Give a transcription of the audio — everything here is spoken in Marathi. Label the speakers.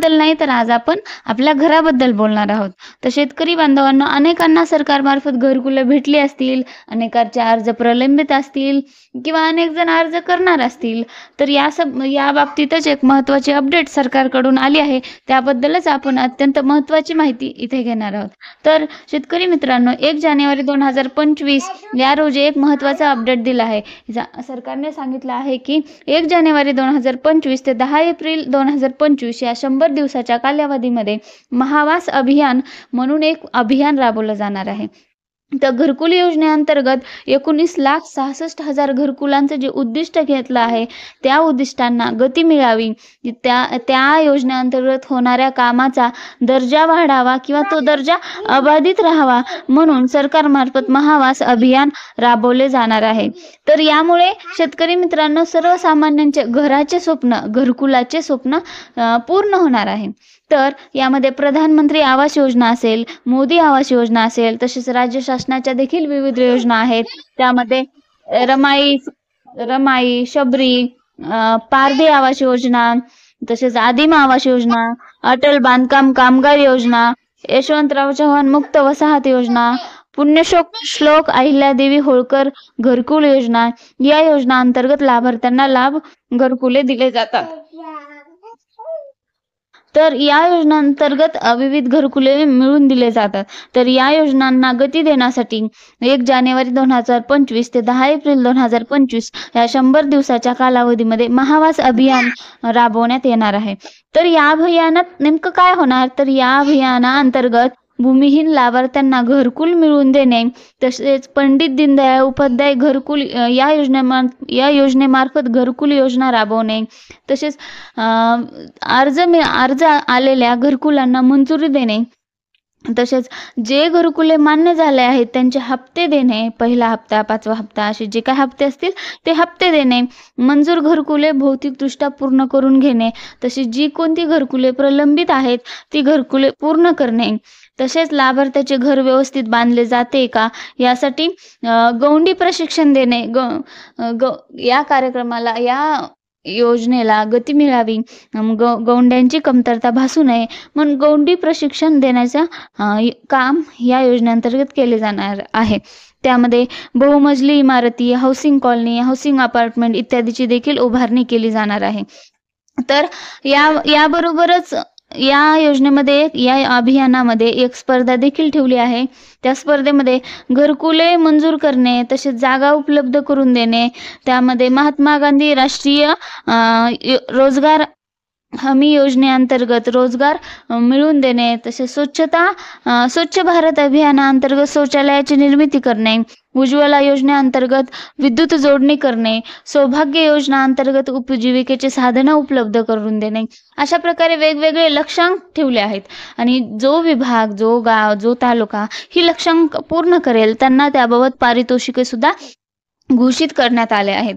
Speaker 1: पक्षाबद्दल नाही तर आज आपण आपल्या घराबद्दल बोलणार आहोत. तर शेतकरी बांधवांनो, अनेकांना सरकारमार्फत घरकुलं भेटली असतील, अनेकांचे अर्ज प्रलंबित असतील किंवा अनेक जण अर्ज करणार असतील. तर या बाबतीतच एक महत्त्वाची अपडेट सरकारकडून आली आहे. त्याबद्दलच आपण अत्यंत महत्त्वाची माहिती इथे घेणार आहोत. तर शेतकरी मित्रांनो, 1 जानेवारी 2025 या रोजी एक महत्त्वाचा अपडेट दिला आहे. सरकारने सांगितलं आहे की 1 जानेवारी 2025 ते 10 एप्रिल 2025 या 100 दिवसाच्या कालावधीमध्ये महावास अभियान म्हणून एक अभियान राबवलं जाणार आहे. तर घरकुल योजनेअंतर्गत 19,66,000 घरकुलांचं जे उद्दिष्ट घेतलं आहे, त्या उद्दिष्टांना गती मिळावी, त्या योजनेअंतर्गत होणाऱ्या कामाचा दर्जा वाढावा किंवा तो दर्जा अबाधित राहावा म्हणून सरकारमार्फत महावास अभियान राबवले जाणार आहे. तर यामुळे शेतकरी मित्रांनो, सर्वसामान्यांचे घराचे स्वप्न, घरकुलाचे स्वप्न पूर्ण होणार आहे. तर यामध्ये प्रधानमंत्री आवास योजना असेल, मोदी आवास योजना असेल, तसेच राज्य शासनाच्या देखील विविध योजना आहेत. त्यामध्ये रमाई, शबरी, पारधी आवास योजना, तसेच आदिम आवास योजना, अटल बांधकाम कामगार योजना, यशवंतराव चव्हाण मुक्त वसाहत योजना, पुण्यश्लोक अहिल्यादेवी होळकर घरकुल योजना, या योजना अंतर्गत लाभार्थ्यांना घरकुले दिले जातात. तर या योजनांतर्गत विविध घरकुले मिळून दिले जातात. तर या योजनांना गती देण्यासाठी 1 जानेवारी 2025 ते 10 एप्रिल 2025 या 100 दिवसाच्या कालावधीमध्ये महावास अभियान राबवण्यात येणार आहे. तर या अभियानात नेमकं काय होणार? तर या अभियानाअंतर्गत भूमिहीन लाभार्थ्यांना घरकुल मिळवून देणे, तसेच पंडित दीनदयाळ उपाध्याय घरकुल या योजनेमार्फत घरकुल योजना राबवणे, तसेच अर्ज आलेल्या घरकुलांना मंजुरी देणे, तसेच जे घरकुले मान्य झाले आहेत त्यांचे हप्ते देणे, पहिला हप्ता, 5वा हप्ता, असे जे काही हप्ते असतील ते हप्ते देणे, मंजूर घरकुले भौतिकदृष्ट्या पूर्ण करून घेणे, तसेच जी कोणती घरकुले प्रलंबित आहेत ती घरकुले पूर्ण करणे, तसेच लाभार्थ्याचे घर व्यवस्थित बांधले जाते का यासाठी गौंडी प्रशिक्षण देणे. या कार्यक्रमाला, या योजनेला गती मिळावी, गौंड्यांची कमतरता भासू नये म्हणून गौंडी प्रशिक्षण देण्याचं काम या योजनेअंतर्गत केले जाणार आहे. त्यामध्ये बहुमजली इमारती, हाऊसिंग कॉलनी, हाऊसिंग अपार्टमेंट इत्यादीची देखील उभारणी केली जाणार आहे. तर याबरोबरच या योजनेमध्ये, या अभियानामध्ये एक स्पर्धा देखील ठेवली आहे. त्या स्पर्धेमध्ये घरकुले मंजूर करणे, तसेच जागा उपलब्ध करून देणे, त्यामध्ये महात्मा गांधी राष्ट्रीय रोजगार हमी योजनेअंतर्गत रोजगार मिळवून देणे, तसेच स्वच्छ भारत अभियानाअंतर्गत शौचालयाची निर्मिती करणे, उज्ज्वला योजनेअंतर्गत विद्युत जोडणी करणे, सौभाग्य योजना अंतर्गत उपजीविकेचे साधनं उपलब्ध करून देणे, अशा प्रकारे वेगवेगळे लक्ष्यांक ठेवले आहेत. आणि जो विभाग, जो गाव, जो तालुका ही लक्ष्यांक पूर्ण करेल त्यांना त्याबाबत पारितोषिके सुद्धा घोषित करण्यात आले आहेत.